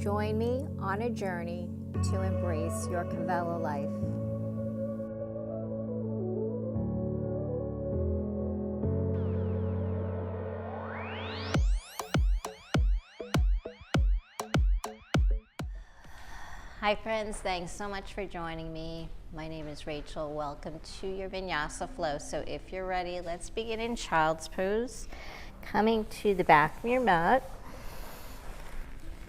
Join me on a journey to embrace your Kavela life. Hi friends, thanks so much for joining me. My name is Rachel. Welcome to your Vinyasa flow. So if you're ready, let's begin in child's pose. Coming to the back of your mat.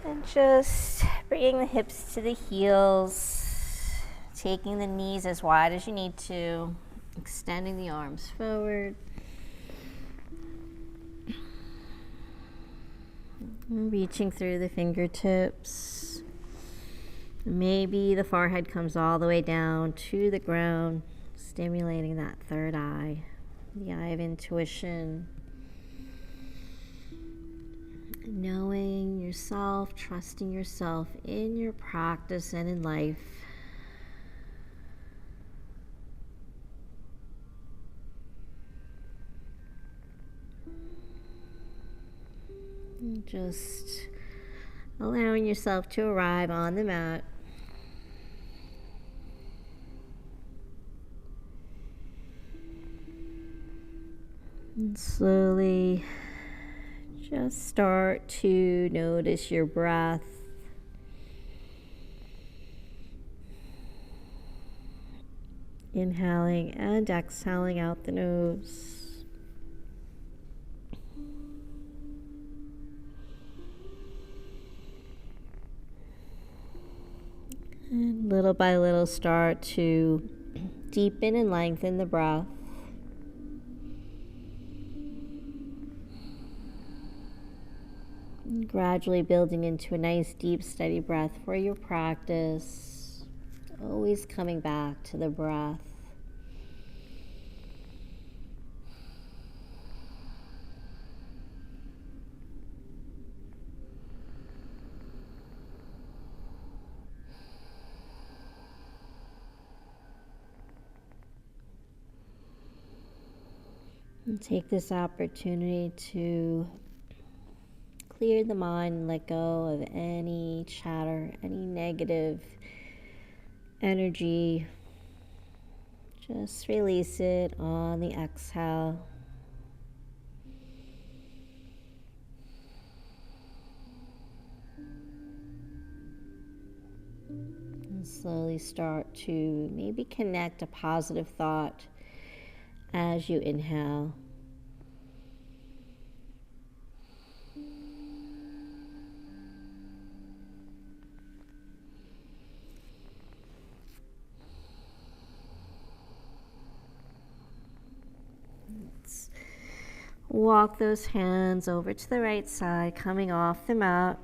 And just bringing the hips to the heels. Taking the knees as wide as you need to. Extending the arms forward. Reaching through the fingertips. Maybe the forehead comes all the way down to the ground, stimulating that third eye, the eye of intuition. Knowing yourself, trusting yourself in your practice and in life. And just allowing yourself to arrive on the mat. And slowly just start to notice your breath. Inhaling and exhaling out the nose. And little by little start to deepen and lengthen the breath. Gradually building into a nice, deep, steady breath for your practice. Always coming back to the breath. And take this opportunity to clear the mind and let go of any chatter, any negative energy. Just release it on the exhale. And slowly start to maybe connect a positive thought as you inhale. Let's walk those hands over to the right side, coming off the mat.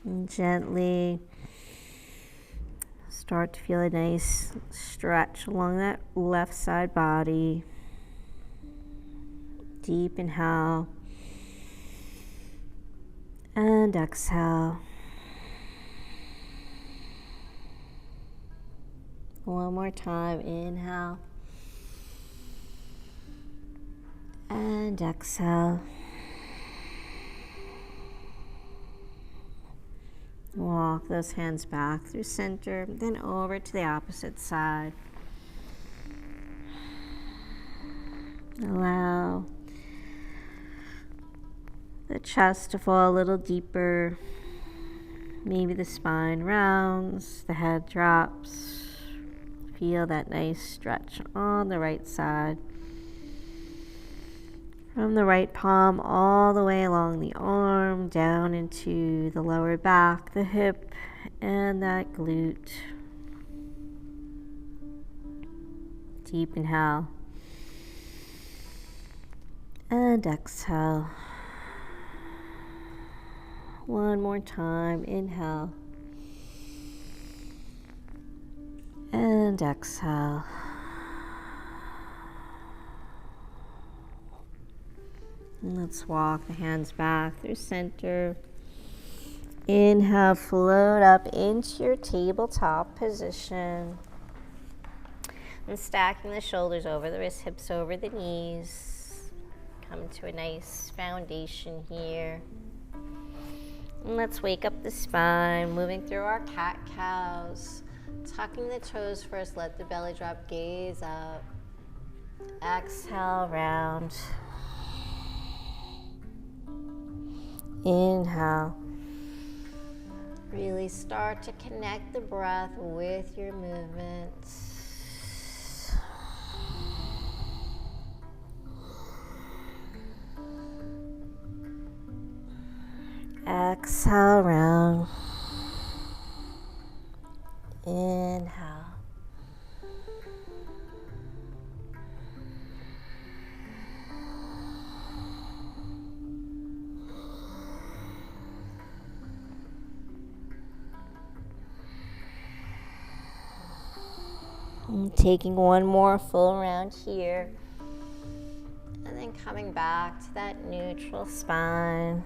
And gently start to feel a nice stretch along that left side body. Deep inhale and exhale. One more time, inhale and exhale. Walk those hands back through center, then over to the opposite side. Allow the chest to fall a little deeper. Maybe the spine rounds, the head drops. Feel that nice stretch on the right side. From the right palm all the way along the arm, down into the lower back, the hip, and that glute. Deep inhale. And exhale. One more time, inhale. And exhale. And let's walk the hands back through center. Inhale, float up into your tabletop position. And stacking the shoulders over the wrists, hips over the knees. Come to a nice foundation here. And let's wake up the spine, moving through our cat-cows. Tucking the toes first, let the belly drop, gaze up. Exhale, round. Inhale. Really start to connect the breath with your movements. Exhale, round. Inhale. And taking one more full round here. And then coming back to that neutral spine.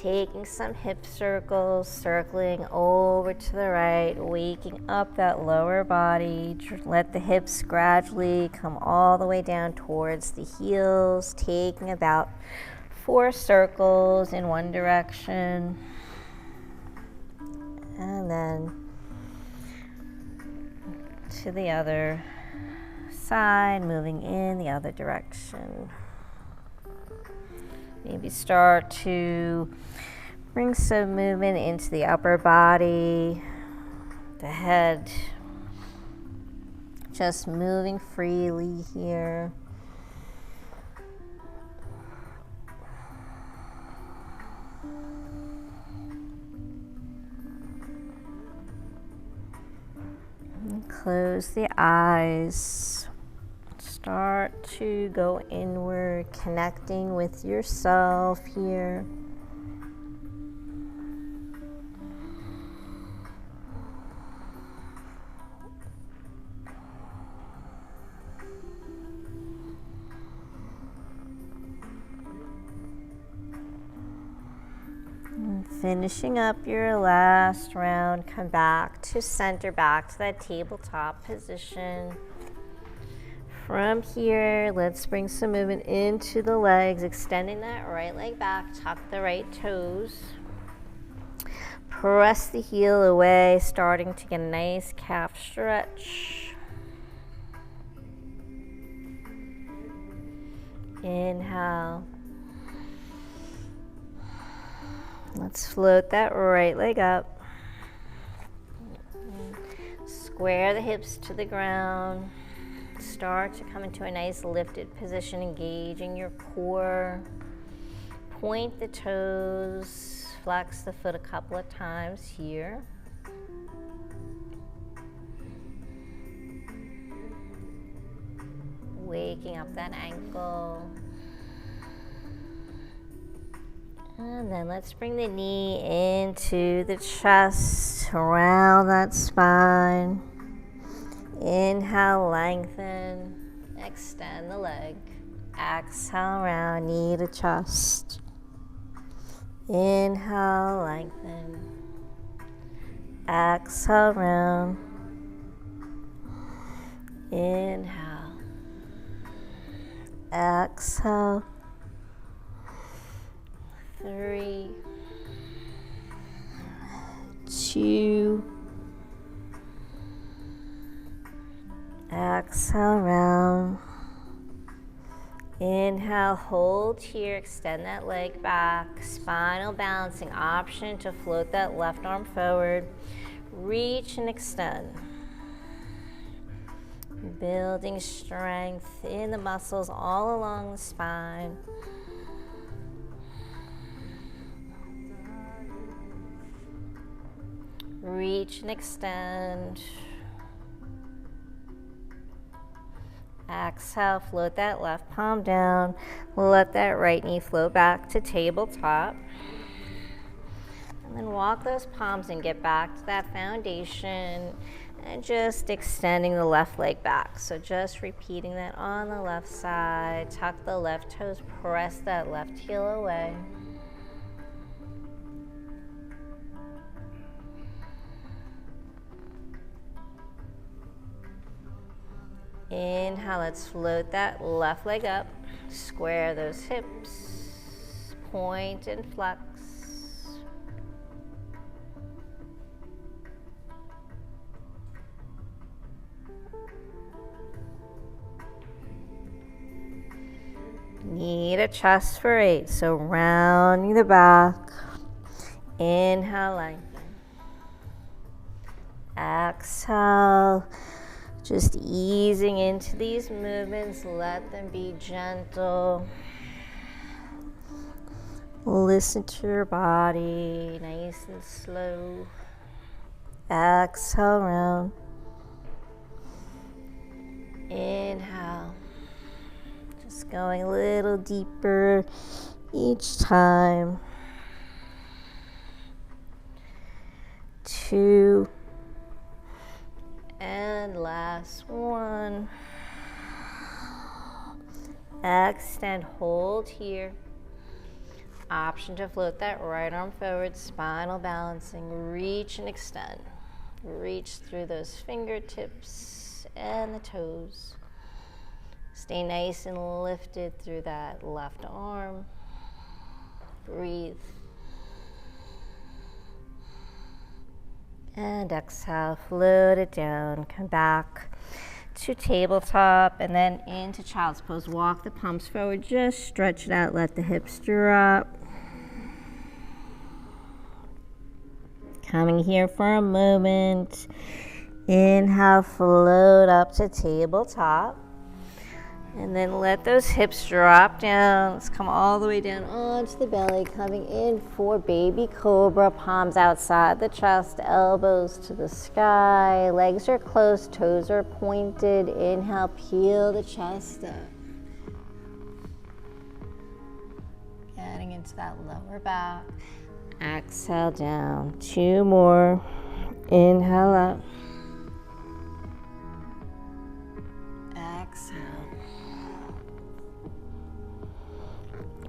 Taking some hip circles, circling over to the right, waking up that lower body. Let the hips gradually come all the way down towards the heels, taking about 4 circles in one direction. And then to the other side, moving in the other direction. Maybe start to bring some movement into the upper body, the head, just moving freely here. And close the eyes. Start to go inward, connecting with yourself here. And finishing up your last round, come back to center, back to that tabletop position. From here, let's bring some movement into the legs, extending that right leg back, tuck the right toes. Press the heel away, starting to get a nice calf stretch. Inhale. Let's float that right leg up. Square the hips to the ground. Start to come into a nice lifted position, engaging your core. Point the toes, flex the foot a couple of times here. Waking up that ankle. And then let's bring the knee into the chest, around that spine. Inhale, lengthen, extend the leg. Exhale, round, knee to chest. Inhale, lengthen. Exhale, round. Inhale. Exhale. 3, 2, exhale, round. Inhale, hold here, extend that leg back. Spinal balancing option to float that left arm forward. Reach and extend. Building strength in the muscles all along the spine. Reach and extend. Exhale, float that left palm down. Let that right knee float back to tabletop. And then walk those palms and get back to that foundation. And just extending the left leg back. So just repeating that on the left side. Tuck the left toes, press that left heel away. Inhale, let's float that left leg up. Square those hips, point and flex. Need a chest for 8, so rounding the back. Inhale, lengthen. Exhale, just easing into these movements. Let them be gentle. Listen to your body, nice and slow. Exhale, round. Inhale. Just going a little deeper each time. 2. And last one. Extend, hold here. Option to float that right arm forward, spinal balancing. Reach and extend. Reach through those fingertips and the toes. Stay nice and lifted through that left arm. Breathe. And exhale, float it down. Come back to tabletop and then into child's pose. Walk the palms forward, just stretch it out, let the hips drop. Coming here for a moment. Inhale, float up to tabletop. And then let those hips drop down. Let's come all the way down onto the belly, coming in for baby cobra, palms outside the chest, elbows to the sky, legs are closed, toes are pointed. Inhale, peel the chest up. Getting into that lower back. Exhale down. 2 more. Inhale up. Exhale.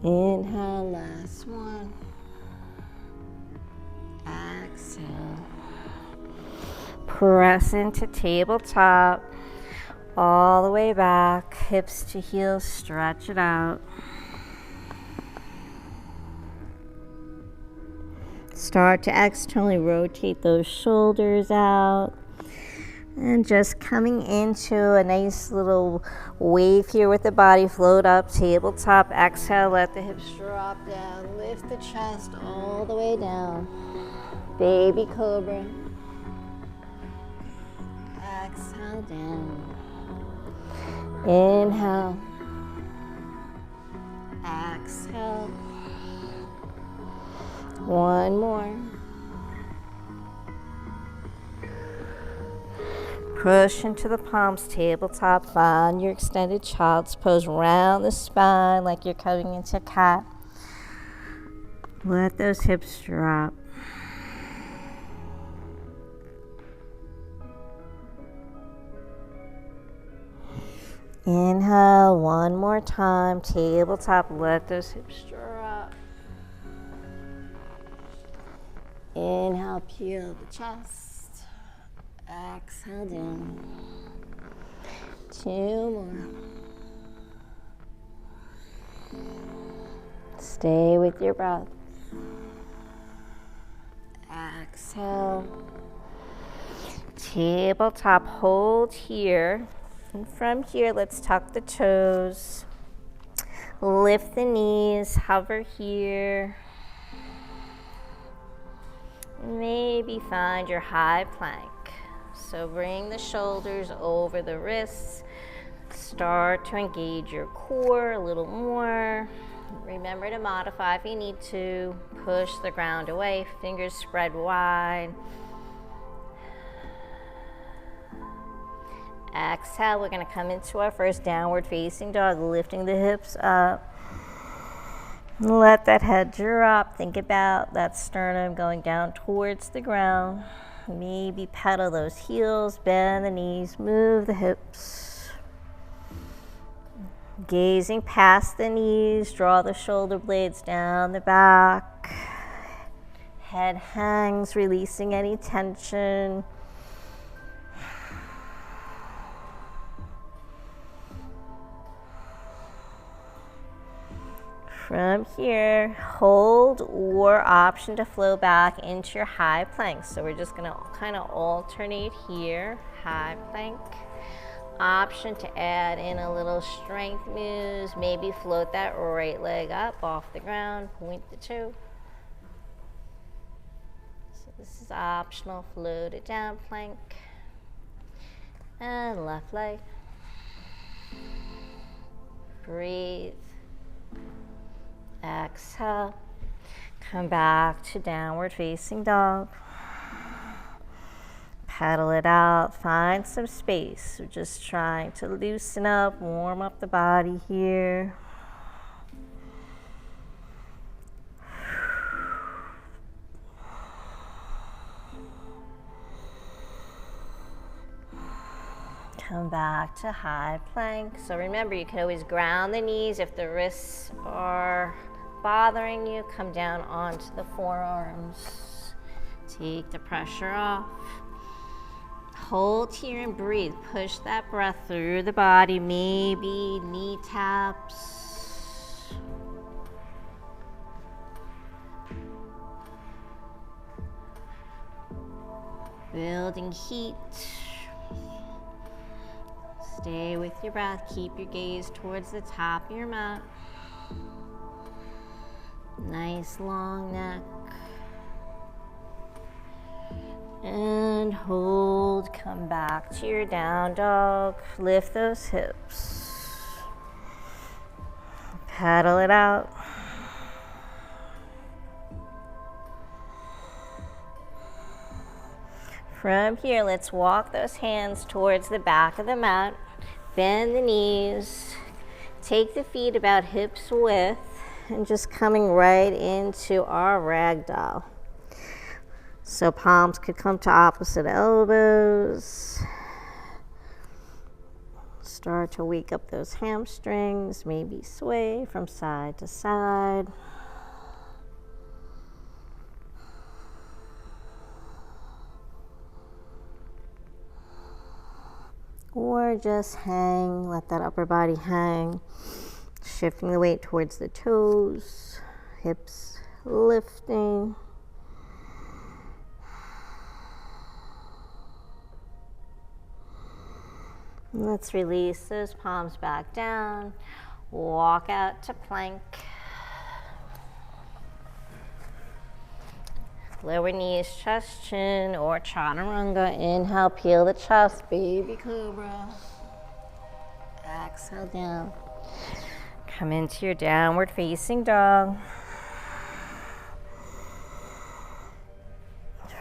Inhale, last one. Exhale. Press into tabletop. All the way back, hips to heels, stretch it out. Start to externally rotate those shoulders out. And just coming into a nice little wave here with the body. Float up, tabletop. Exhale, let the hips drop down. Lift the chest all the way down. Baby cobra. Exhale down. Inhale. Exhale. One more. Push into the palms, tabletop, find your extended child's pose. Round the spine like you're coming into cat. Let those hips drop. Inhale, one more time, tabletop, let those hips drop. Inhale, peel the chest. Exhale down. 2 more. Stay with your breath. Exhale. Tabletop, hold here. And from here, let's tuck the toes. Lift the knees, hover here. Maybe find your high plank. So bring the shoulders over the wrists. Start to engage your core a little more. Remember to modify if you need to. Push the ground away, fingers spread wide. Exhale, we're going to come into our first downward facing dog, lifting the hips up. Let that head drop. Think about that sternum going down towards the ground. Maybe pedal those heels, bend the knees, move the hips. Gazing past the knees, draw the shoulder blades down the back. Head hangs, releasing any tension. From here, hold or option to flow back into your high plank. So we're just gonna kind of alternate here. High plank. Option to add in a little strength moves. Maybe float that right leg up off the ground, point the toe. So this is optional, float it down, plank. And left leg. Breathe. Exhale. Come back to downward facing dog. Pedal it out, find some space. We're just trying to loosen up, warm up the body here. Come back to high plank. So remember, you can always ground the knees if the wrists are bothering you. Come down onto the forearms. Take the pressure off. Hold here and breathe. Push that breath through the body. Maybe knee taps. Building heat. Stay with your breath. Keep your gaze towards the top of your mat. Nice long neck. And hold, come back to your down dog. Lift those hips. Pedal it out. From here, let's walk those hands towards the back of the mat. Bend the knees. Take the feet about hips width and just coming right into our ragdoll. So palms could come to opposite elbows. Start to wake up those hamstrings, maybe sway from side to side. Or just hang, let that upper body hang. Shifting the weight towards the toes, hips lifting. Let's release those palms back down. Walk out to plank. Lower knees, chest, chin, or chaturanga. Inhale, peel the chest, baby cobra. Exhale down. Come into your downward facing dog.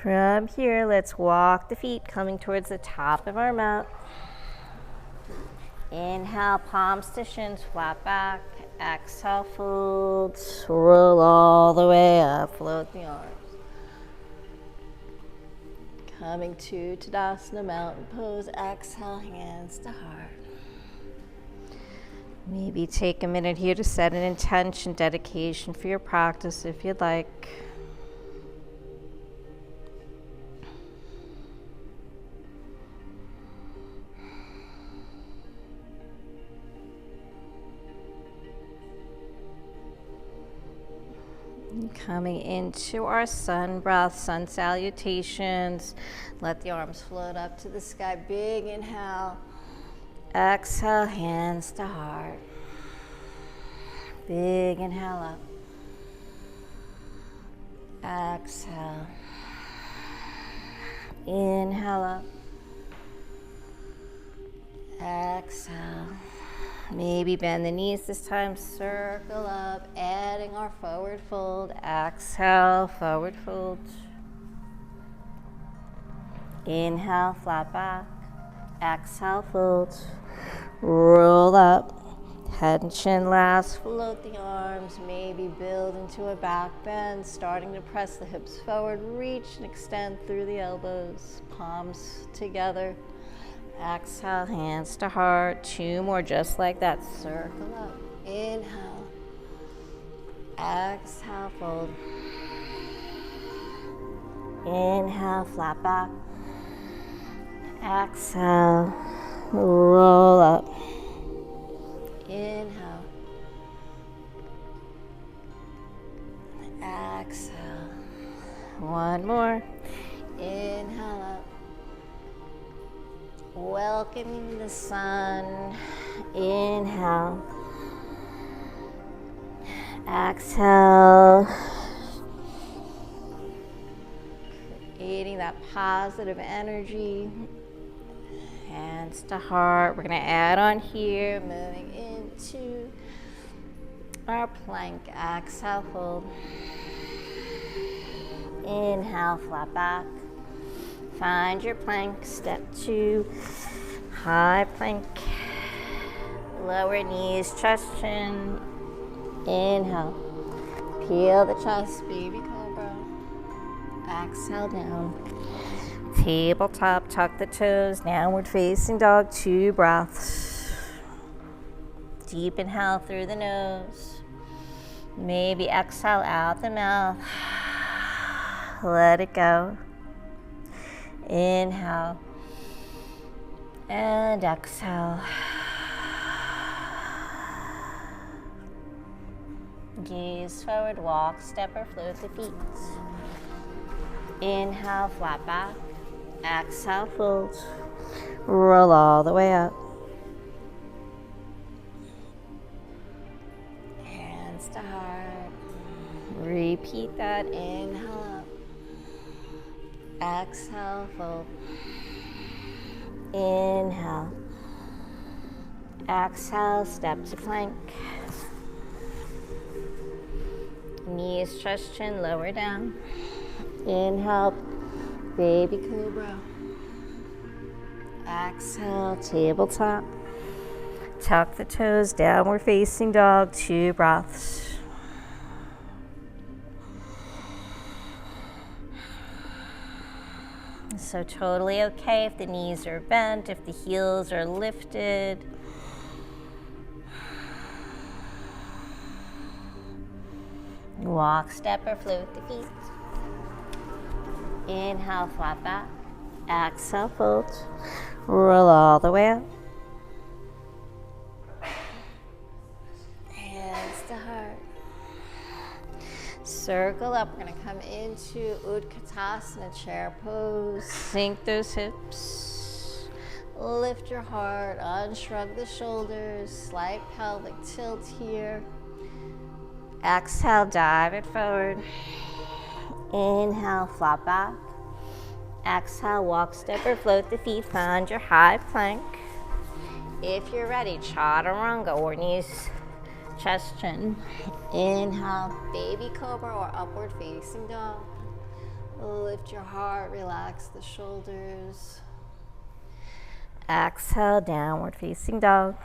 From here, let's walk the feet coming towards the top of our mat. Inhale, palms to shins, flat back. Exhale, fold, roll all the way up, float the arms. Coming to Tadasana, mountain pose. Exhale, hands to heart. Maybe take a minute here to set an intention, dedication for your practice if you'd like. Coming into our sun breath, sun salutations. Let the arms float up to the sky. Big inhale. Exhale, hands to heart. Big inhale up. Exhale. Inhale up. Exhale. Maybe bend the knees this time, circle up, adding our forward fold. Exhale, forward fold. Inhale, flat back. Exhale, fold. Roll up. Head and chin last. Float the arms. Maybe build into a back bend. Starting to press the hips forward. Reach and extend through the elbows. Palms together. Exhale, hands to heart. 2 more just like that. Circle up. Inhale. Exhale, fold. Inhale, flat back. Exhale, roll up. Inhale. exhale. One more. Inhale up. Welcoming the sun. Inhale. Exhale. Creating that positive energy. Hands to heart. We're going to add on here, moving into our plank. Exhale, fold. Inhale, flat back. Find your plank. Step 2, high plank. Lower knees, chest, chin. Inhale. Peel the chest, baby cobra. Exhale down. Tabletop, tuck the toes, downward facing dog, 2 breaths. Deep inhale through the nose. Maybe exhale out the mouth. Let it go. Inhale. And exhale. Gaze forward, walk, step or float the feet. Inhale, flat back. Exhale, fold. Roll all the way up. Hands to heart. Repeat that. Inhale up. Exhale, fold. Inhale. Exhale, step to plank. Knees, chest, chin, lower down. Inhale, baby cobra. Exhale, tabletop. Tuck the toes, downward facing dog, 2 breaths. So totally okay if the knees are bent, if the heels are lifted. Walk, step, or float the feet. Inhale, flat back. Exhale, fold. Roll all the way up. Hands to heart. Circle up. We're going to come into Utkatasana, chair pose. Sink those hips. Lift your heart. Unshrug the shoulders. Slight pelvic tilt here. Exhale, dive it forward. Inhale, flat back. Exhale, walk, step, or float the feet. Find your high plank. If you're ready, chaturanga or knees, chest, chin. Inhale, baby cobra or upward facing dog. Lift your heart, relax the shoulders. Exhale, downward facing dog.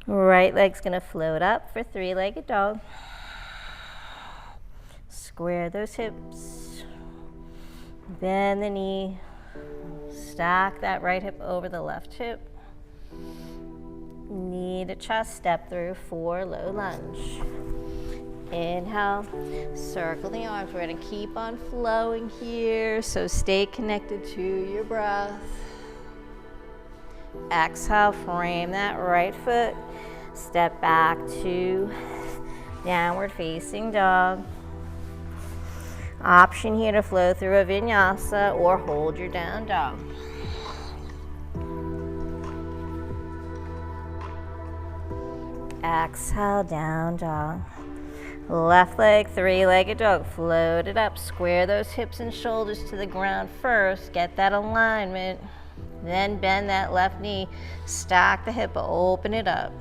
Right leg's gonna float up for 3-legged dog. Square those hips. Bend the knee. Stack that right hip over the left hip. Knee to chest, step through for low lunge. Inhale, circle the arms. We're gonna keep on flowing here, so stay connected to your breath. Exhale, frame that right foot. Step back to downward facing dog. Option here to flow through a vinyasa or hold your down dog. Exhale, down dog. Left leg, 3-legged dog. Float it up. Square those hips and shoulders to the ground first. Get that alignment. Then bend that left knee. Stack the hip, open it up.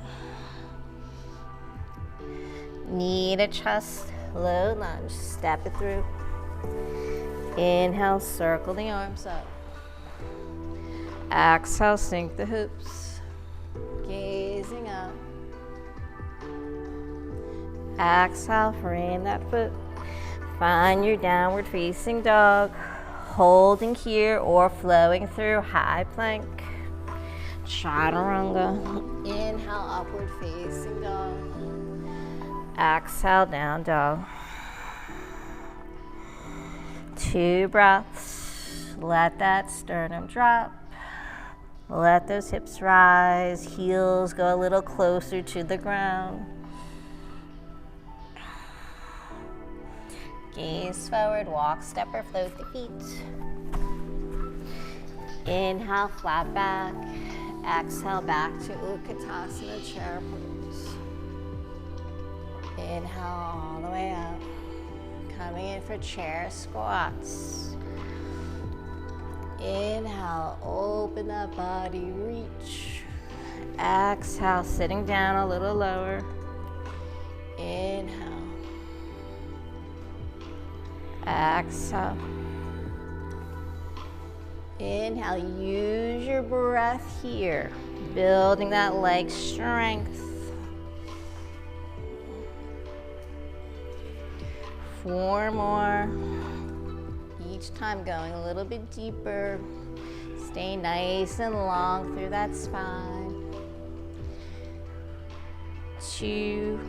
Knee to chest, low lunge. Step it through. Inhale, circle the arms up. Exhale, sink the hips. Gazing up. Exhale, frame that foot. Find your downward facing dog. Holding here or flowing through high plank. Chaturanga. Inhale, upward facing dog. Exhale, down dog. 2 breaths. Let that sternum drop. Let those hips rise. Heels go a little closer to the ground. Gaze forward, walk, step, or float the feet. Inhale, flat back. Exhale, back to Utkatasana, chair pose. Inhale all the way up. Coming in for chair squats. Inhale, open that body, reach. Exhale, sitting down a little lower. Inhale. Exhale. Inhale, use your breath here, building that leg strength. 4 more. Each time going a little bit deeper. Stay nice and long through that spine. 2.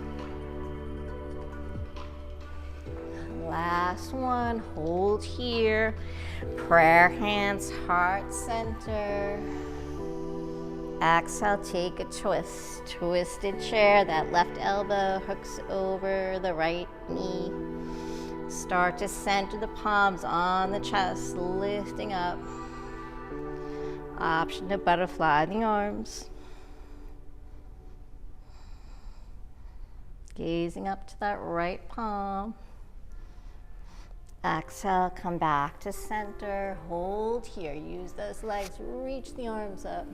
Last one, hold here. Prayer hands, heart center. Exhale, take a twist. Twisted chair, that left elbow hooks over the right knee. Start to center the palms on the chest, lifting up. Option to butterfly the arms. Gazing up to that right palm. Exhale, come back to center. Hold here. Use those legs. Reach the arms up.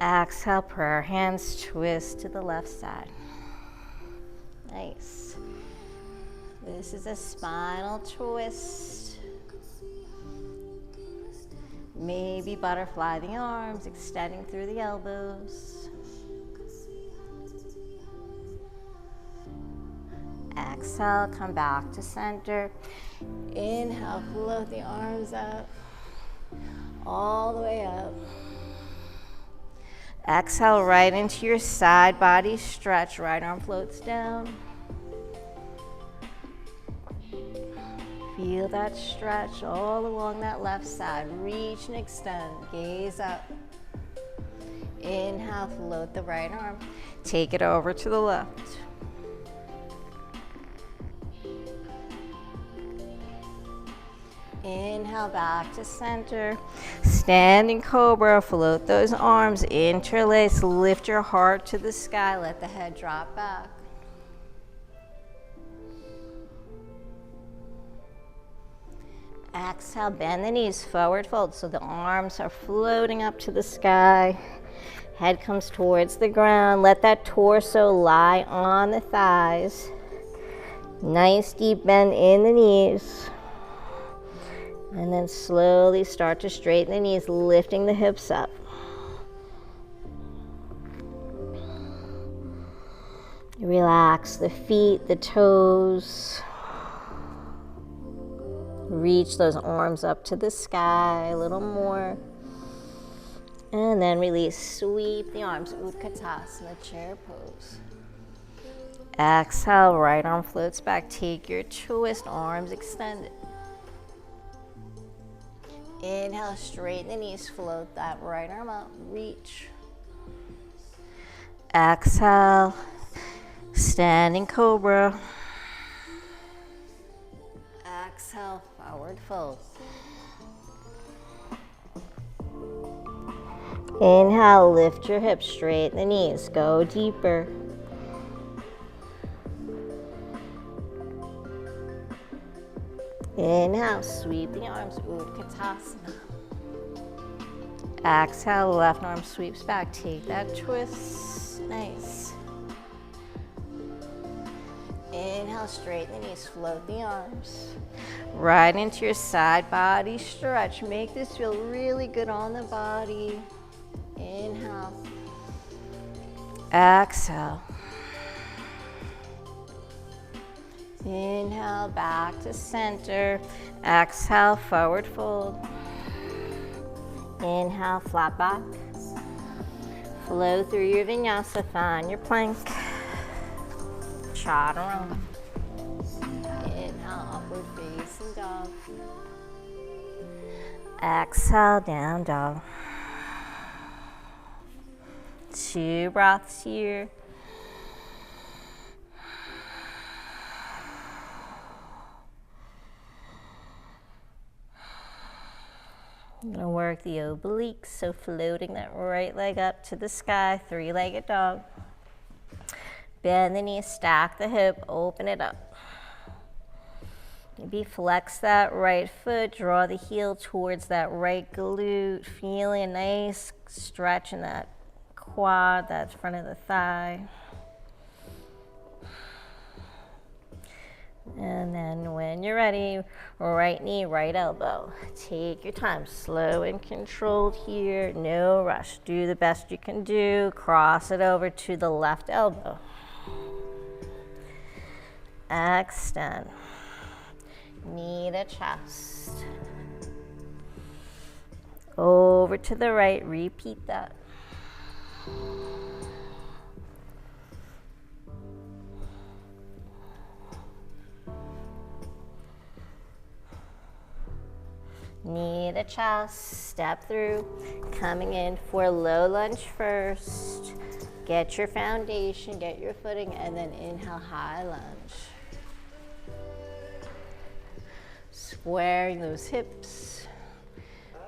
Exhale, prayer hands, twist to the left side. Nice. This is a spinal twist. Maybe butterfly the arms, extending through the elbows. Exhale, come back to center. Inhale, float the arms up, all the way up. Exhale, right into your side body stretch. Right arm floats down. Feel that stretch all along that left side. Reach and extend, gaze up. Inhale, float the right arm. Take it over to the left. Inhale, back to center. Standing cobra, float those arms, interlace, lift your heart to the sky, let the head drop back. Exhale, bend the knees, forward fold, so the arms are floating up to the sky. Head comes towards the ground. Let that torso lie on the thighs. Nice deep bend in the knees. And then slowly start to straighten the knees, lifting the hips up. Relax the feet, the toes. Reach those arms up to the sky a little more. And then release, sweep the arms, Utkatasana, chair pose. Exhale, right arm floats back. Take your twist, arms extended. Inhale, straighten the knees, float that right arm up, reach. Exhale, standing cobra. Exhale, forward fold. Inhale, lift your hips, straighten the knees, go deeper. Inhale, sweep the arms, Utkatasana. Exhale, left arm sweeps back, take that twist, nice. Inhale, straighten the knees, float the arms. Right into your side body stretch. Make this feel really good on the body. Inhale. Exhale. Inhale, back to center. Exhale, forward fold. Inhale, flat back. Flow through your vinyasa, find your plank. Chaturanga. Inhale, upward facing dog. Exhale, down dog. 2 breaths here. I'm going to work the obliques, so floating that right leg up to the sky, three-legged dog. Bend the knee, stack the hip, open it up. Maybe flex that right foot, draw the heel towards that right glute, feeling a nice stretch in that quad, that front of the thigh. And then when you're ready, right knee, right elbow. Take your time, slow and controlled here, no rush. Do the best you can do. Cross it over to the left elbow. Extend. Knee to chest. Over to the right, repeat that. Knee to chest, step through, coming in for low lunge first. Get your foundation, get your footing, and then inhale, high lunge. Squaring those hips.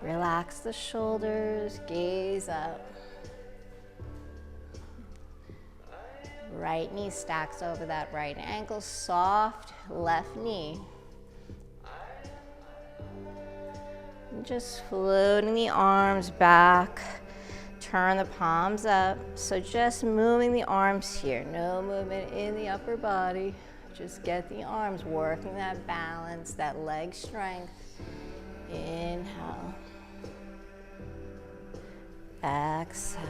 Relax the shoulders, gaze up. Right knee stacks over that right ankle, soft left knee. Just floating the arms back, turn the palms up. So just moving the arms here, no movement in the upper body. Just get the arms working that balance, that leg strength. Inhale. Exhale.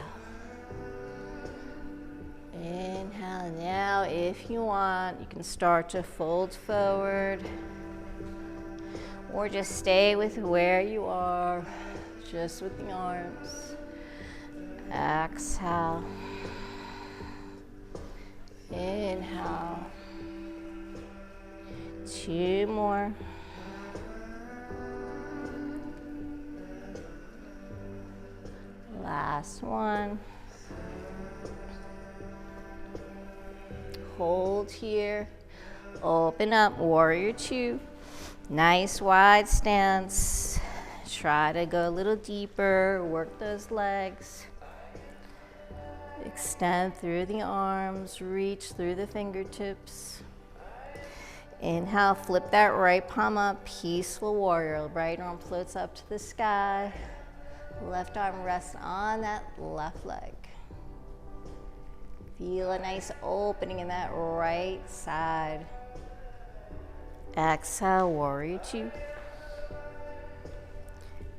Inhale. Now, if you want, you can start to fold forward. Or just stay with where you are, just with the arms. Exhale. Inhale. 2 more. Last one. Hold here. Open up, warrior 2. Nice wide stance. Try to go a little deeper, work those legs. Extend through the arms, reach through the fingertips. Inhale, flip that right palm up, peaceful warrior. Right arm floats up to the sky. Left arm rests on that left leg. Feel a nice opening in that right side. Exhale, warrior 2.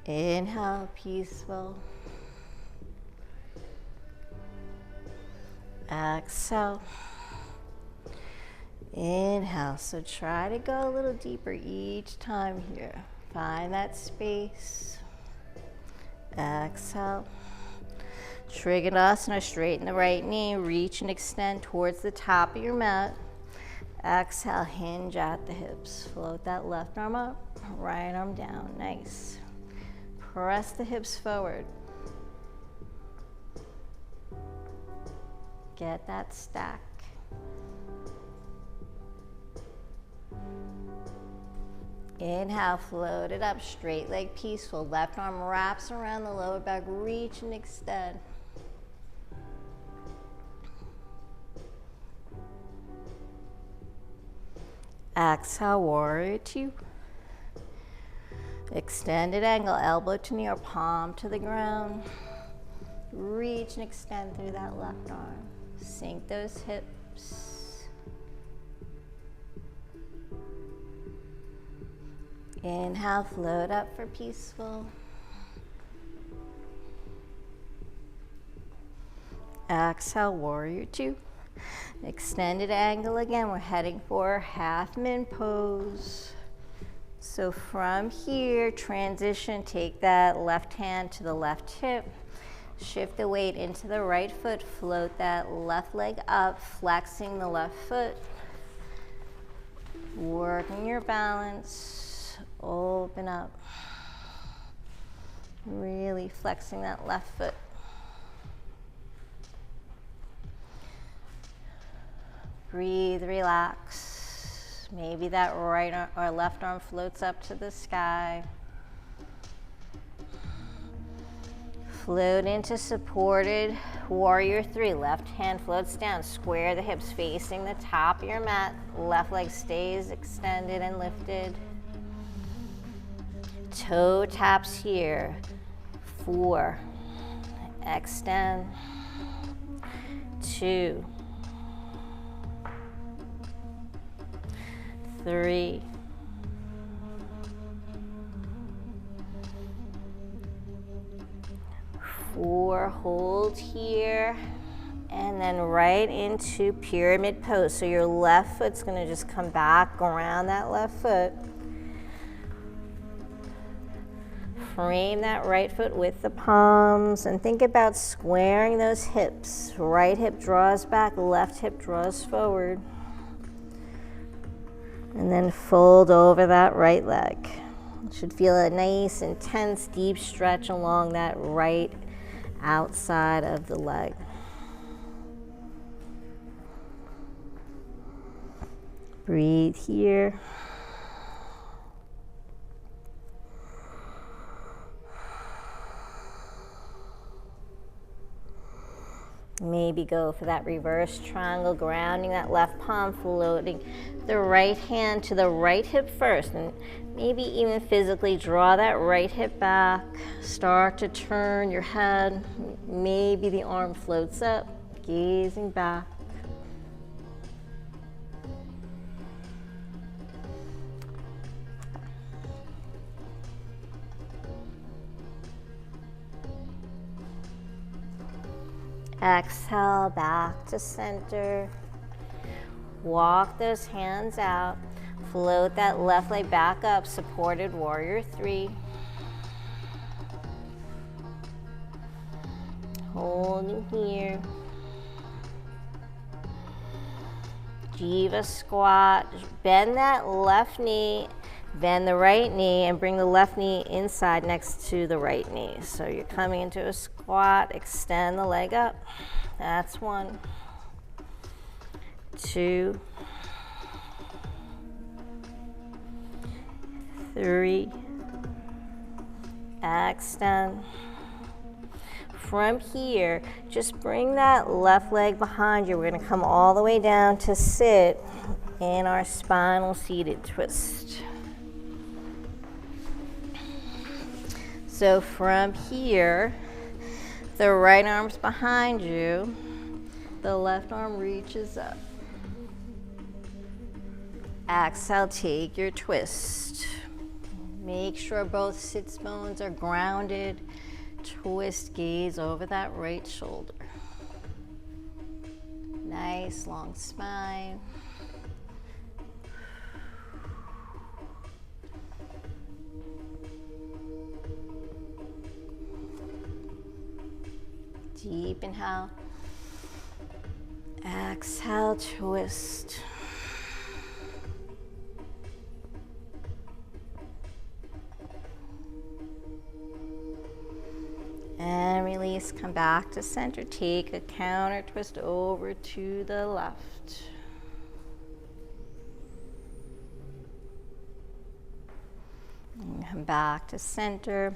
Inhale, peaceful. Exhale. Inhale. So try to go a little deeper each time here. Find that space. Exhale. Trikonasana, straighten the right knee. Reach and extend towards the top of your mat. Exhale, hinge at the hips. Float that left arm up, right arm down. Nice. Press the hips forward. Get that stack. Inhale, float it up, straight leg peaceful. Left arm wraps around the lower back, reach and extend. Exhale, warrior 2. Extended angle, elbow to knee or palm to the ground. Reach and extend through that left arm. Sink those hips. Inhale, float up for peaceful. Exhale, warrior 2. Extended angle again. We're heading for half moon pose. So from here, transition, take that left hand to the left hip. Shift the weight into the right foot. Float that left leg up, flexing the left foot. Working your balance. Open up. Really flexing that left foot. Breathe, relax. Maybe that right arm or left arm floats up to the sky. Float into supported warrior 3. Left hand floats down. Square the hips facing the top of your mat. Left leg stays extended and lifted. Toe taps here. 4. Extend. 2. 3. 4, hold here, and then right into pyramid pose. So your left foot's gonna just come back around that left foot. Frame that right foot with the palms and think about squaring those hips. Right hip draws back, left hip draws forward. And then fold over that right leg. You should feel a nice, intense, deep stretch along that right outside of the leg. Breathe here. Maybe go for that reverse triangle, grounding that left palm, floating the right hand to the right hip first, and maybe even physically draw that right hip back. Start to turn your head. Maybe the arm floats up, gazing back. Exhale, back to center. Walk those hands out. Float that left leg back up, supported warrior 3. Holding here. Jiva squat. Bend that left knee, bend the right knee, and bring the left knee inside next to the right knee. So you're coming into a squat, extend the leg up. That's 1, 2, 3, extend. From here, just bring that left leg behind you. We're going to come all the way down to sit in our spinal seated twist. So from here, the right arm's behind you, the left arm reaches up. Exhale, take your twist. Make sure both sits bones are grounded. Twist, gaze over that right shoulder. Nice long spine. Deep inhale. Exhale, twist. And release, come back to center. Take a counter twist over to the left. And come back to center.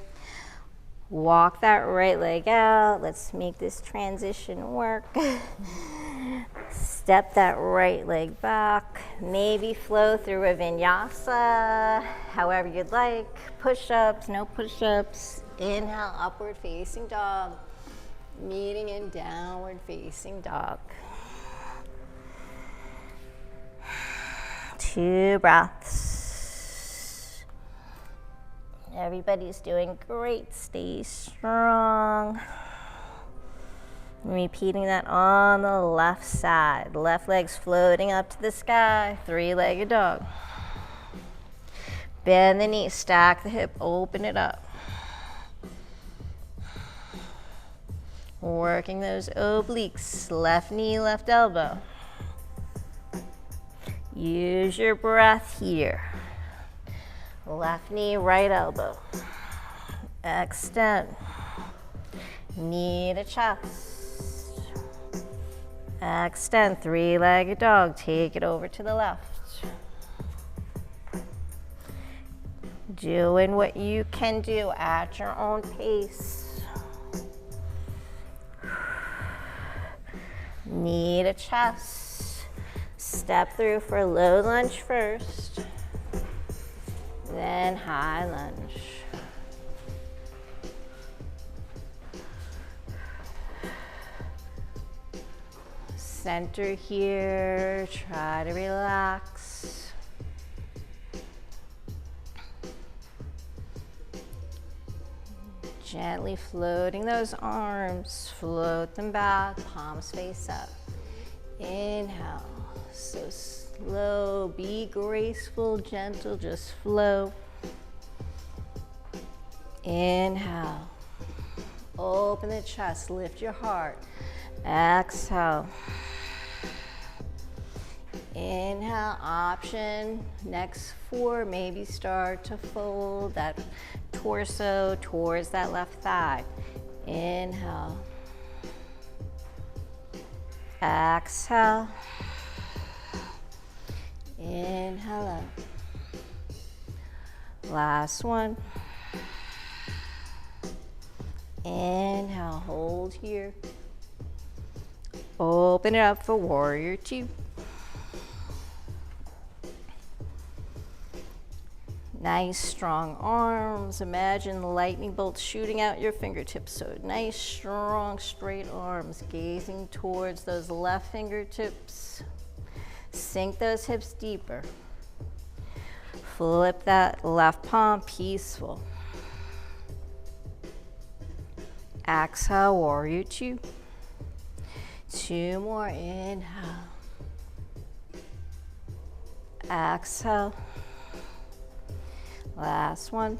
Walk that right leg out. Let's make this transition work. Step that right leg back. Maybe flow through a vinyasa, however you'd like. Push-ups, no push-ups. Inhale, upward facing dog. Meeting in downward facing dog. 2 breaths. Everybody's doing great. Stay strong. Repeating that on the left side. Left leg's floating up to the sky. 3-legged dog. Bend the knee, stack the hip, open it up. Working those obliques. Left knee, left elbow. Use your breath here. Left knee, right elbow. Extend. Knee to chest. Extend. 3-legged dog. Take it over to the left. Doing what you can do at your own pace. Knee to chest. Step through for low lunge first, then high lunge. Center here, try to relax. Gently floating those arms, float them back, palms face up. Inhale, so slow, be graceful, gentle, just flow. Inhale, open the chest, lift your heart. Exhale. Inhale, option. Next 4, maybe start to fold that torso towards that left thigh. Inhale. Exhale. Inhale up. Last one. Inhale, hold here. Open it up for warrior 2. Nice strong arms. Imagine lightning bolts shooting out your fingertips. So nice strong straight arms gazing towards those left fingertips. Sink those hips deeper. Flip that left palm, peaceful. Exhale, warrior 2. 2 more, inhale. Exhale. Last one.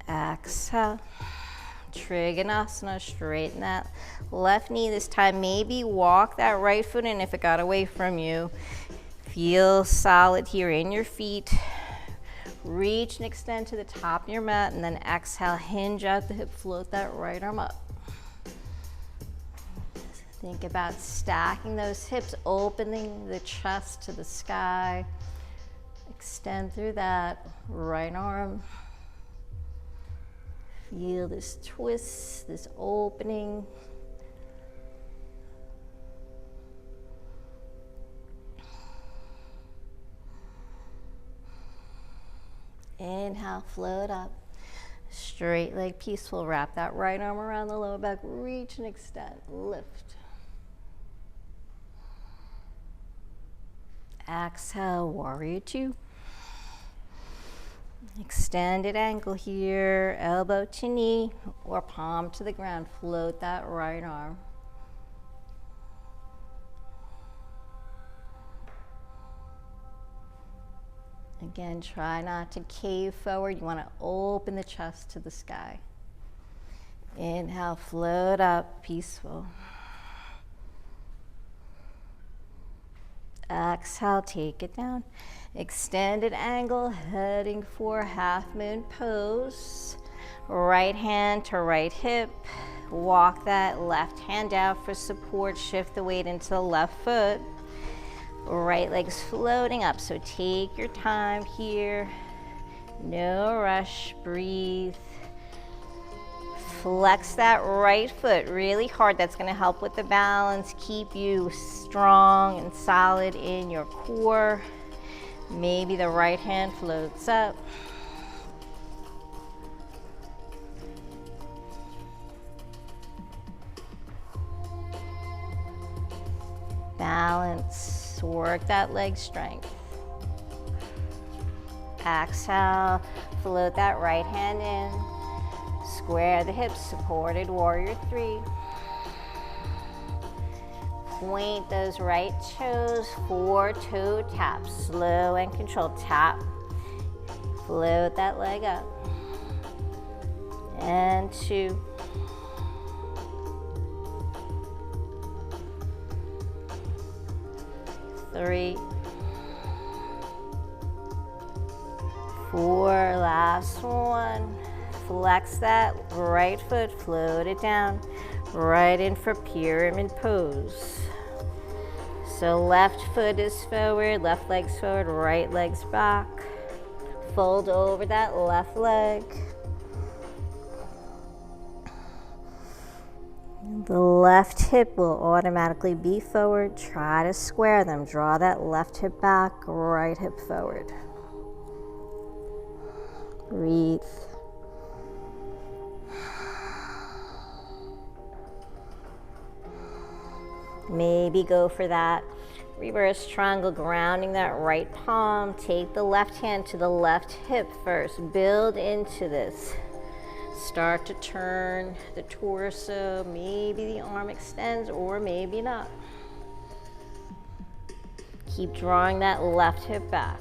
Exhale. Trikonasana, straighten that left knee this time. Maybe walk that right foot in if it got away from you. Feel solid here in your feet. Reach and extend to the top of your mat, and then exhale, hinge out the hip, float that right arm up. Think about stacking those hips, opening the chest to the sky. Extend through that right arm. Feel this twist, this opening. Inhale, float up. Straight leg, peaceful. Wrap that right arm around the lower back. Reach and extend. Lift. Exhale, warrior 2. Extended ankle here, elbow to knee or palm to the ground. Float that right arm. Again, try not to cave forward. You want to open the chest to the sky. Inhale, float up, peaceful. Exhale, take it down. Extended angle, heading for half moon pose. Right hand to right hip. Walk that left hand out for support. Shift the weight into the left foot. Right leg's floating up, so take your time here. No rush, breathe. Flex that right foot really hard. That's going to help with the balance, keep you strong and solid in your core. Maybe the right hand floats up. Balance, work that leg strength. Exhale, float that right hand in. Square the hips, supported warrior 3. Point those right toes, 4 toe taps, slow and controlled. Tap, float that leg up. And 2. 3. 4, last one. Flex that right foot, float it down, right in for pyramid pose. So left foot is forward, left leg's forward, right leg's back. Fold over that left leg. And The left hip will automatically be forward. Try to square them. Draw that left hip back, right hip forward. Breathe. Maybe go for that reverse triangle, grounding that right palm. Take the left hand to the left hip first. Build into this. Start to turn the torso. Maybe the arm extends or maybe not. Keep drawing that left hip back.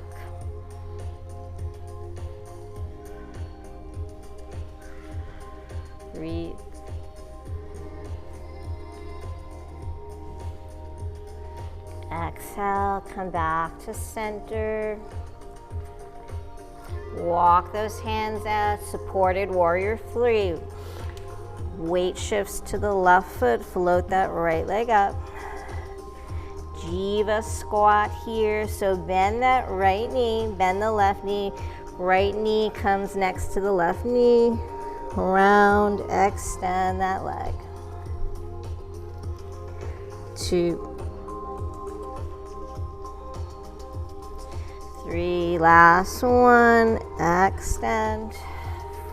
Breathe. Exhale, come back to center. Walk those hands out, supported warrior 3. Weight shifts to the left foot, float that right leg up. Jiva squat here, so bend that right knee, bend the left knee. Right knee comes next to the left knee. Round, extend that leg. 2, 3, last one, extend.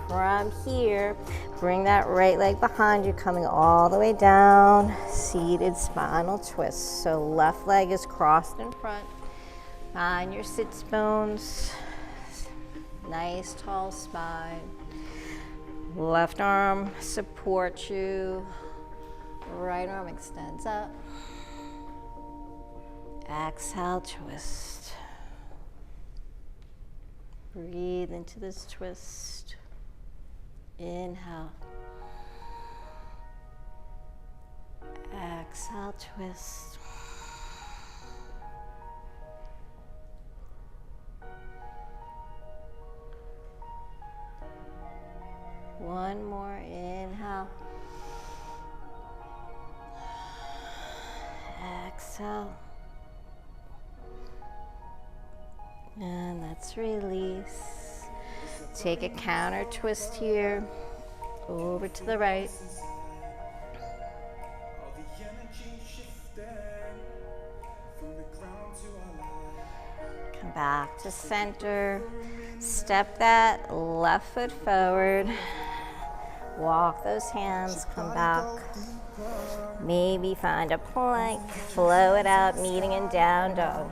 From here, bring that right leg behind you, coming all the way down, seated spinal twist. So left leg is crossed in front. Find your sits bones, nice tall spine. Left arm supports you, right arm extends up. Exhale, twist. Breathe into this twist. Inhale. Exhale, twist. One more, inhale. Exhale. And let's release. Take a counter twist here, over to the right. Come back to center. Step that left foot forward. Walk those hands, come back. Maybe find a plank, flow it out, meeting in down dog.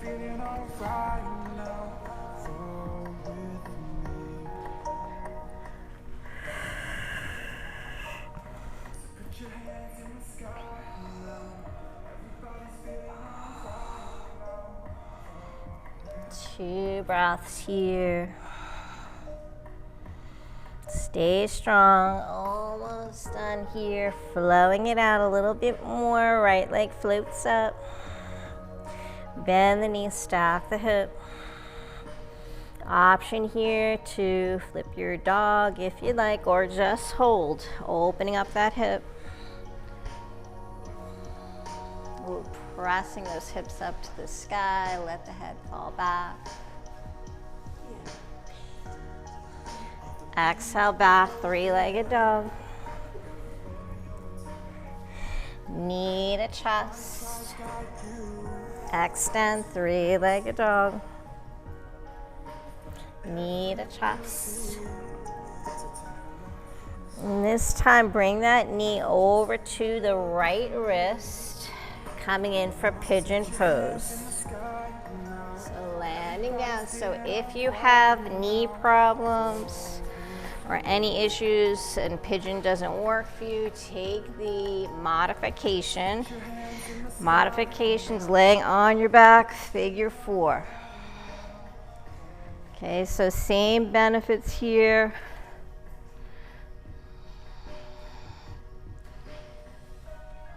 Feeling alright now, fall with me. Put your hands in the sky now. Everybody's feeling alright now. 2 breaths here. Stay strong, almost done here. Flowing it out a little bit more. Right leg floats up. Bend the knee, stack the hip. Option here to flip your dog if you'd like, or just hold, opening up that hip. We're pressing those hips up to the sky, let the head fall back. Exhale back, 3-legged dog. Knee to chest. Extend, 3-legged dog. Knee to chest. And this time, bring that knee over to the right wrist, coming in for pigeon pose. So landing down. So if you have knee problems or any issues and pigeon doesn't work for you, take the modification. Modifications, laying on your back, figure 4. Okay, so same benefits here.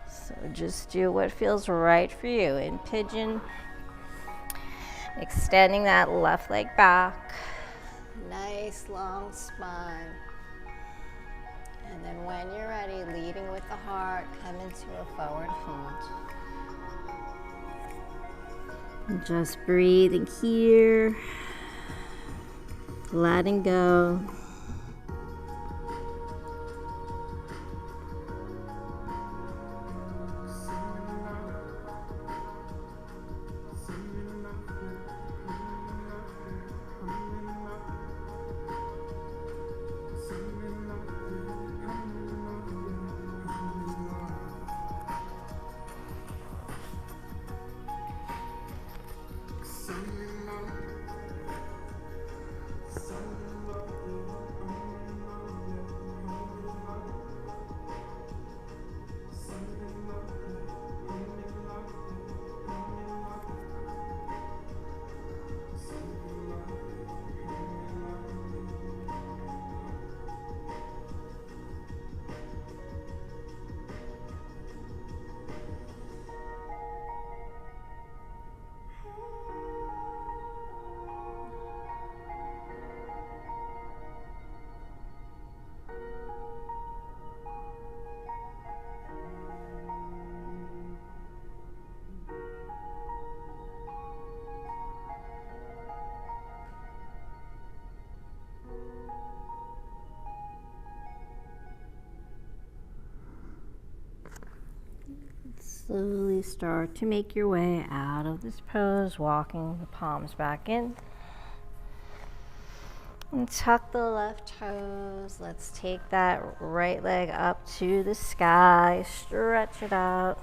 So just do what feels right for you. In pigeon, extending that left leg back. Nice long spine. And then when you're ready, leading with the heart, come into a forward fold. Just breathing here, letting go. Slowly start to make your way out of this pose, walking the palms back in. And tuck the left toes. Let's take that right leg up to the sky. Stretch it out.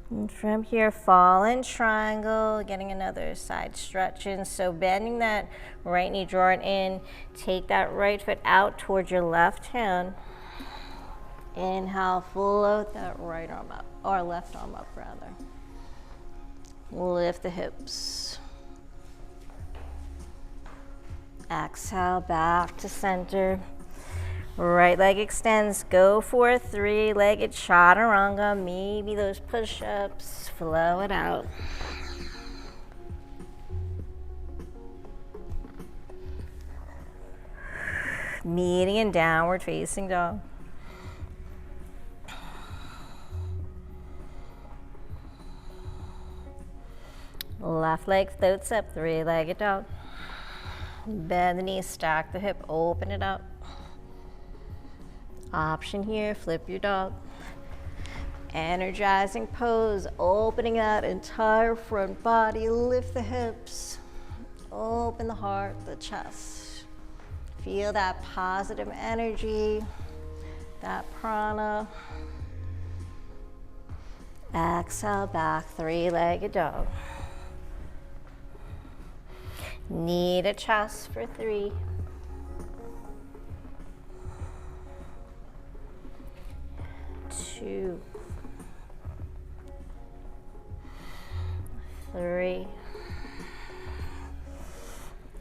And from here, fall in triangle, getting another side stretch in. So bending that right knee, draw it in. Take that right foot out towards your left hand. Inhale, float that right arm up, or left arm up rather. Lift the hips. Exhale, back to center. Right leg extends. Go for a three-legged chaturanga. Maybe those push-ups. Flow it out. Meeting in downward facing dog. Left leg floats up, three-legged dog. Bend the knees, stack the hip, open it up. Option here, flip your dog. Energizing pose, opening that entire front body, lift the hips, open the heart, the chest. Feel that positive energy, that prana. Exhale, back, three-legged dog. Knee to chest for 3. 2, 3,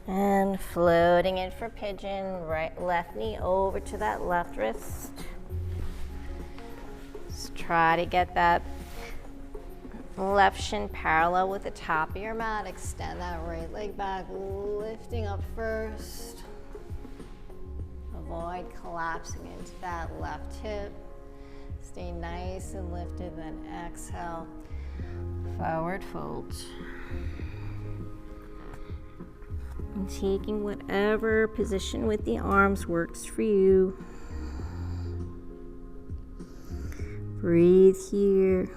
and floating in for pigeon. Right, left knee over to that left wrist. Just try to get that left shin parallel with the top of your mat. Extend that right leg back, lifting up first. Avoid collapsing into that left hip. Stay nice and lifted, then exhale, forward fold. And taking whatever position with the arms works for you. Breathe here.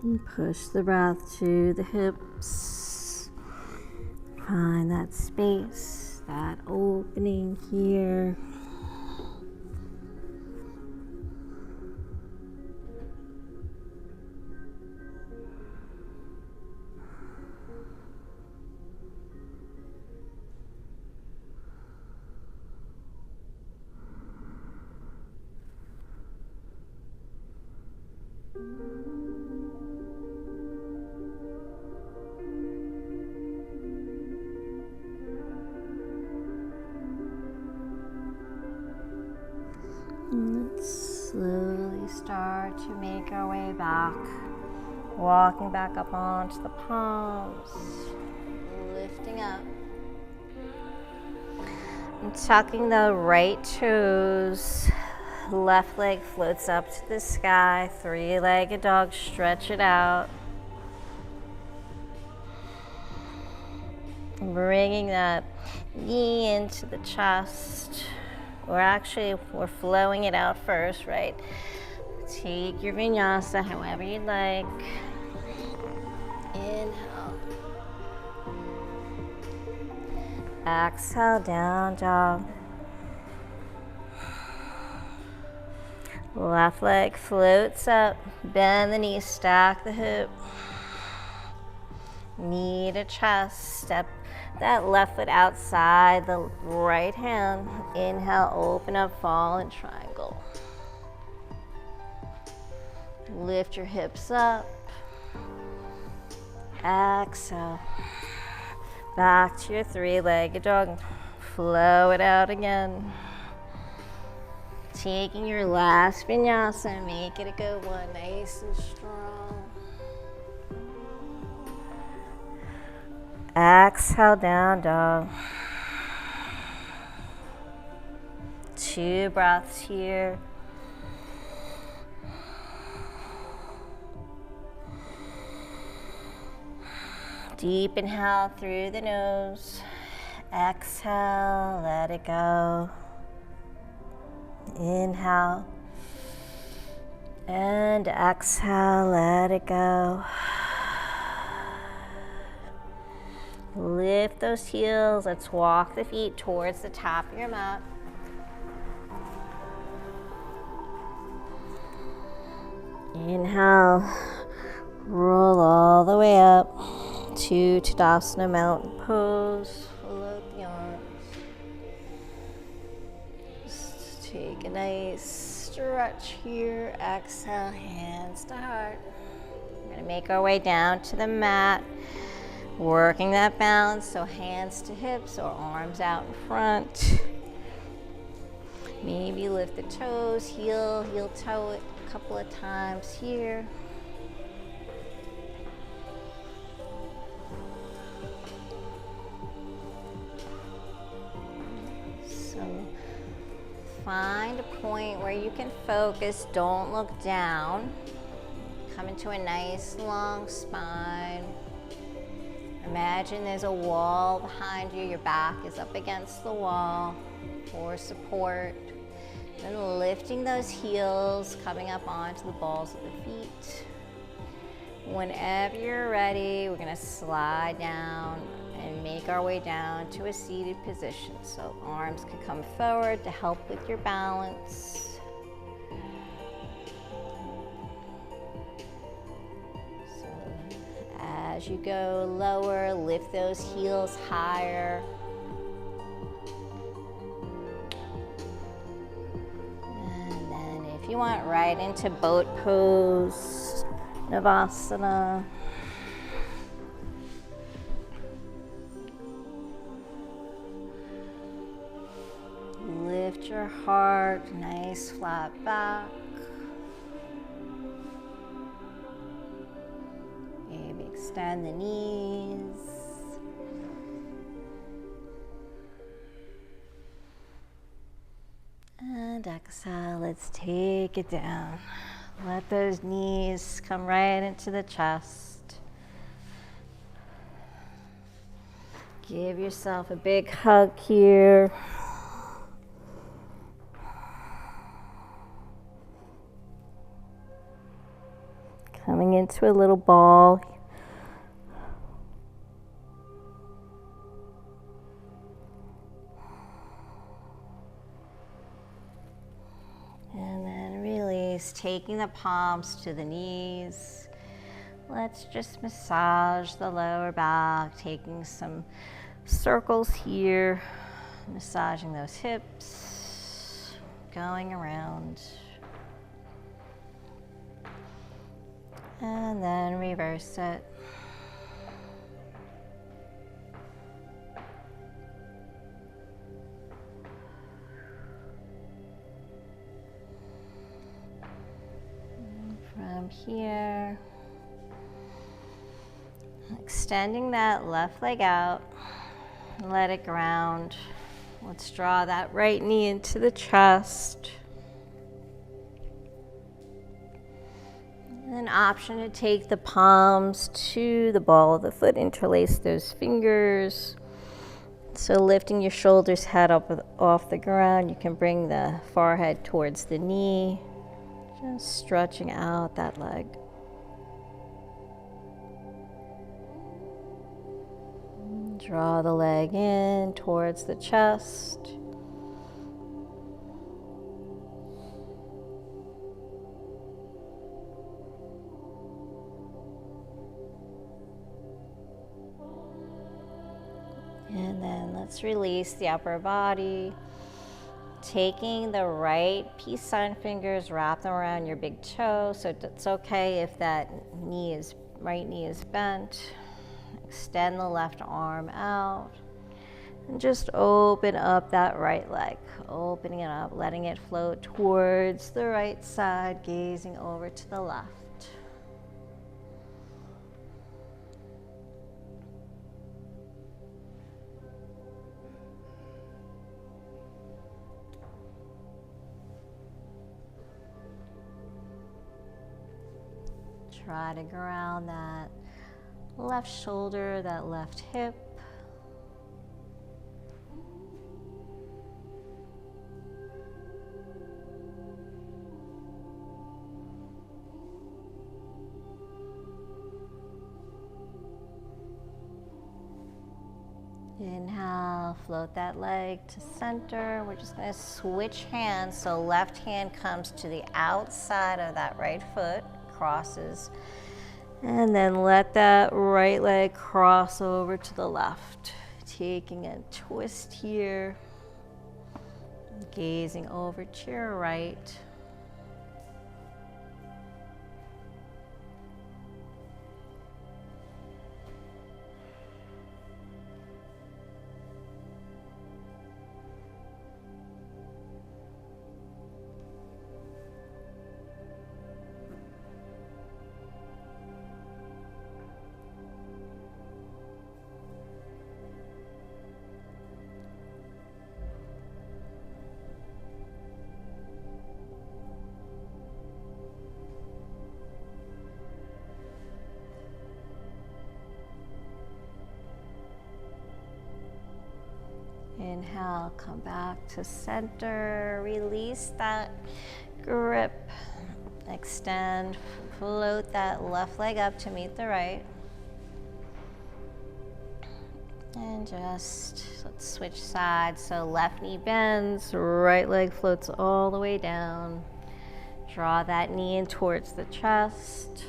And push the breath to the hips. Find that space, that opening here. Let's slowly start to make our way back, walking back up onto the palms, lifting up, and tucking the right toes. Left leg floats up to the sky, three-legged dog, stretch it out. Bringing that knee into the chest. We're flowing it out first, right? Take your vinyasa however you'd like. Inhale. Exhale, down dog. Left leg floats up, bend the knee, stack the hip. Knee to chest, step that left foot outside the right hand. Inhale, open up, fall in triangle. Lift your hips up. Exhale. Back to your three-legged dog. flow it out again. Taking your last vinyasa, make it a good one, nice and strong. Exhale, down dog. 2 breaths here. Deep inhale through the nose. Exhale, let it go. Inhale. And exhale, let it go. Lift those heels. Let's walk the feet towards the top of your mat. Inhale. Roll all the way up to Tadasana Mountain Pose. Float the arms. Just take a nice stretch here. Exhale, hands to heart. We're going to make our way down to the mat. Working that balance, so hands to hips or arms out in front. Maybe lift the toes, heel toe it a couple of times here. So find a point where you can focus, don't look down. Come into a nice long spine. Imagine there's a wall behind you, your back is up against the wall for support. Then lifting those heels, coming up onto the balls of the feet. Whenever you're ready, we're gonna slide down and make our way down to a seated position. So arms can come forward to help with your balance. As you go lower, lift those heels higher. And then if you want, right into boat pose, Navasana. Lift your heart, nice flat back. Maybe extend the knees. And exhale, let's take it down. Let those knees come right into the chest. Give yourself a big hug here. Coming into a little ball. And then release, taking the palms to the knees. Let's just massage the lower back, taking some circles here, massaging those hips, going around. And then reverse it. From here, extending that left leg out, let it ground. Let's draw that right knee into the chest. An option to take the palms to the ball of the foot, interlace those fingers. So lifting your shoulders, head up off the ground, you can bring the forehead towards the knee, just stretching out that leg. Draw the leg in towards the chest. And then let's release the upper body. Taking the right peace sign fingers, wrap them around your big toe. So it's okay if that right knee is bent. Extend the left arm out. And just open up that right leg, opening it up, letting it float towards the right side, gazing over to the left. Try to ground that left shoulder, that left hip. Inhale, float that leg to center. We're just going to switch hands. So left hand comes to the outside of that right foot, crosses. And then let that right leg cross over to the left. Taking a twist here. Gazing over to your right. Inhale, come back to center, release that grip, extend, float that left leg up to meet the right. And just, let's switch sides. So left knee bends, right leg floats all the way down. Draw that knee in towards the chest.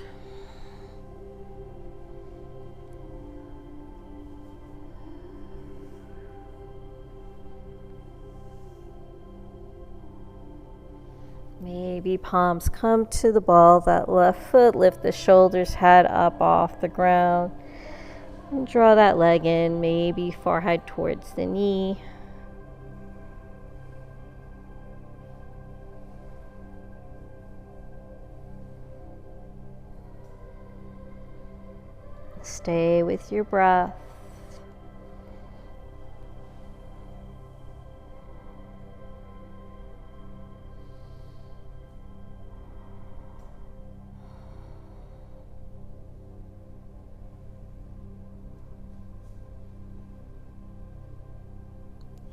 Maybe palms come to the ball of that left foot. Lift the shoulders, head up off the ground. And draw that leg in, maybe forehead towards the knee. Stay with your breath.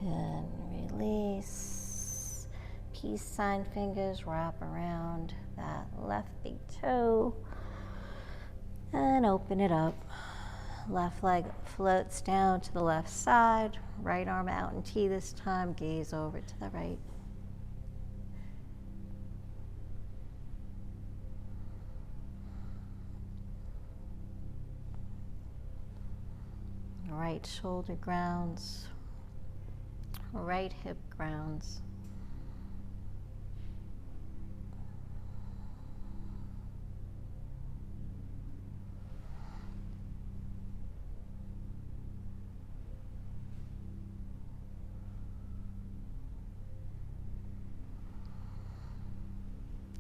And release. Peace sign fingers wrap around that left big toe. And open it up. Left leg floats down to the left side. Right arm out in T this time. Gaze over to the right. Right shoulder grounds. Right hip grounds.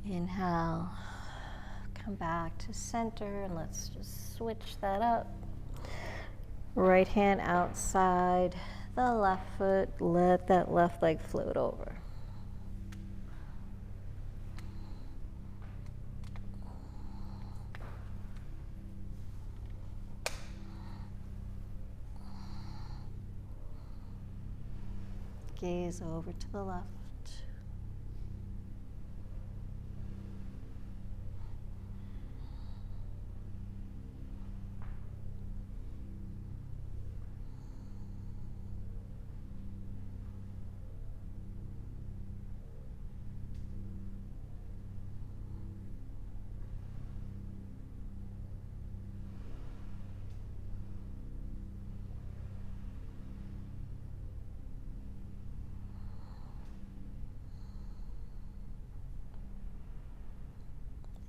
Inhale, come back to center, and let's just switch that up. Right hand outside the left foot, let that left leg float over. Gaze over to the left.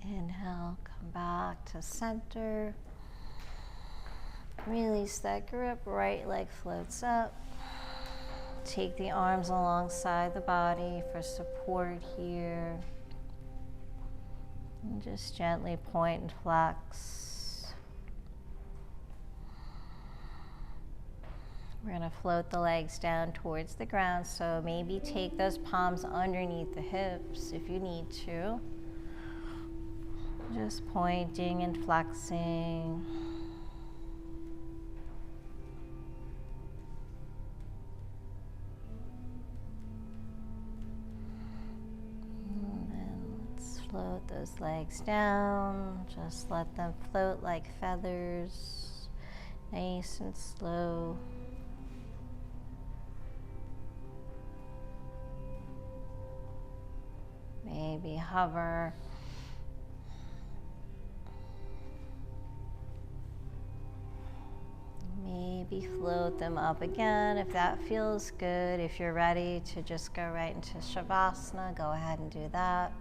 Inhale, come back to center. Release that grip, right leg floats up. Take the arms alongside the body for support here. And just gently point and flex. We're going to float the legs down towards the ground, so maybe take those palms underneath the hips if you need to. Just pointing and flexing. And then let's float those legs down. Just let them float like feathers, nice and slow. Maybe hover. Maybe float them up again if that feels good. If you're ready to just go right into Shavasana, go ahead and do that.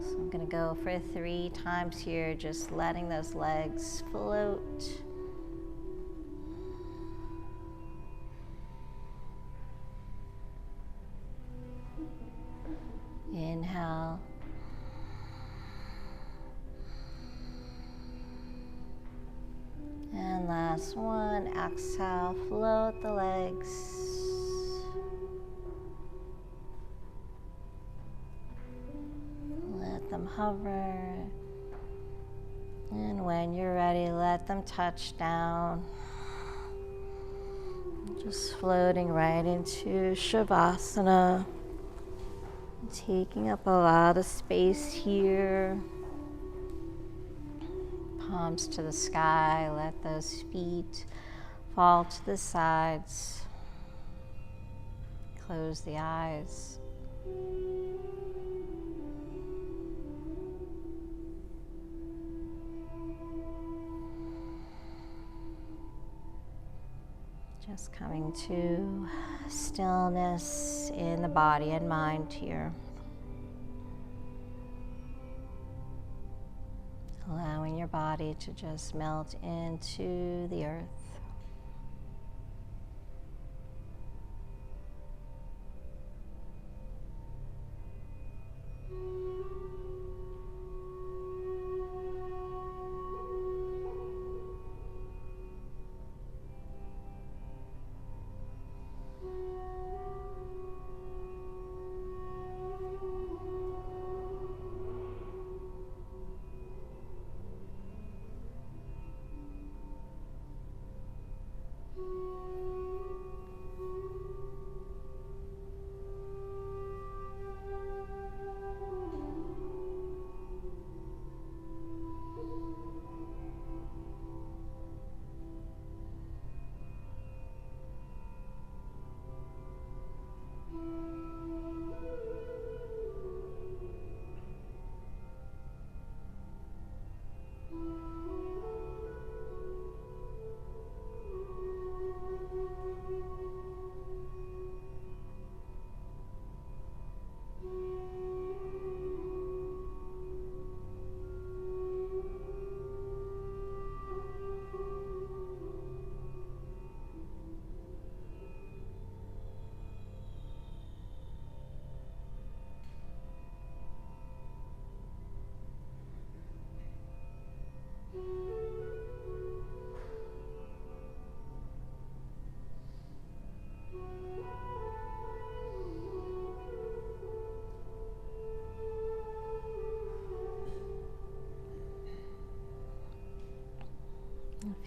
So I'm going to go for 3 times here, just letting those legs float. Inhale. And last one, exhale, float the legs. Let them hover. And when you're ready, let them touch down. Just floating right into Shavasana. Taking up a lot of space here. Palms to the sky, let those feet fall to the sides. Close the eyes. Just coming to stillness in the body and mind here. Allowing your body to just melt into the earth.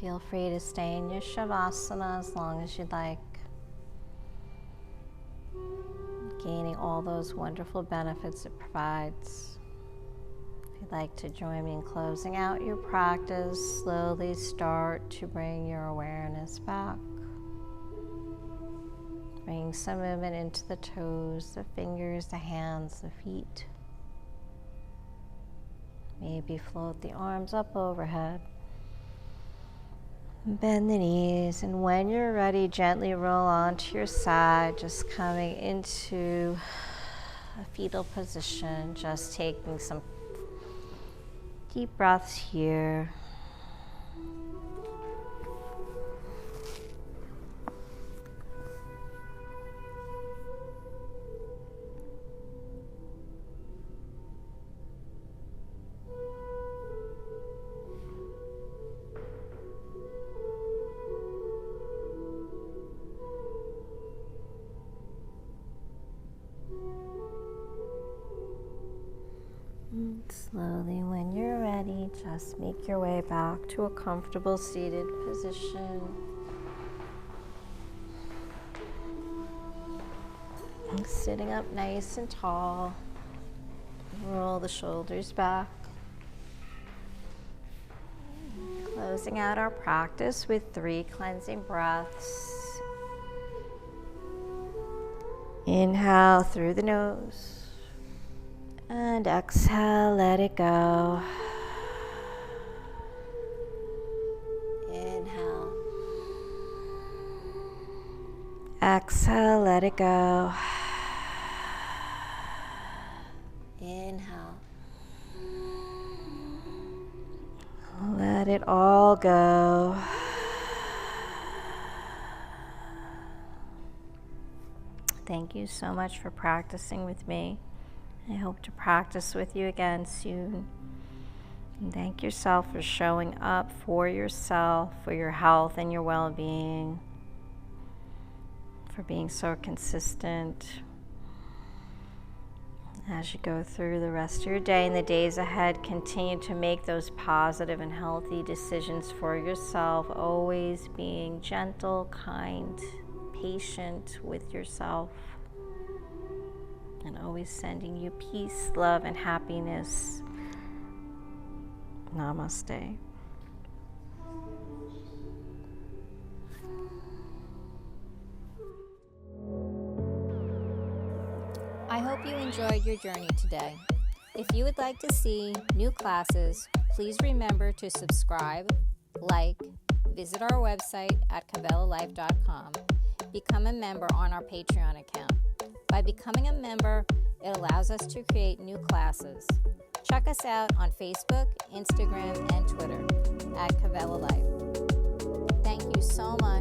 Feel free to stay in your Shavasana as long as you'd like, gaining all those wonderful benefits it provides. If you'd like to join me in closing out your practice, slowly start to bring your awareness back. Bring some movement into the toes, the fingers, the hands, the feet. Maybe float the arms up overhead. Bend the knees, and when you're ready, gently roll onto your side, just coming into a fetal position, just taking some deep breaths here. Slowly, when you're ready, just make your way back to a comfortable seated position. Sitting up nice and tall. Roll the shoulders back. Closing out our practice with 3 cleansing breaths. Inhale through the nose. And exhale, let it go. Inhale. Exhale, let it go. Inhale. Let it all go. Thank you so much for practicing with me. I hope to practice with you again soon. And thank yourself for showing up for yourself, for your health and your well-being, for being so consistent. As you go through the rest of your day and the days ahead, continue to make those positive and healthy decisions for yourself, always being gentle, kind, patient with yourself, and always sending you peace, love, and happiness. Namaste. I hope you enjoyed your journey today. If you would like to see new classes, please remember to subscribe, like, visit our website at kavelalife.com, become a member on our Patreon account. By becoming a member, it allows us to create new classes. Check us out on Facebook, Instagram, and Twitter at Kavela Life. Thank you so much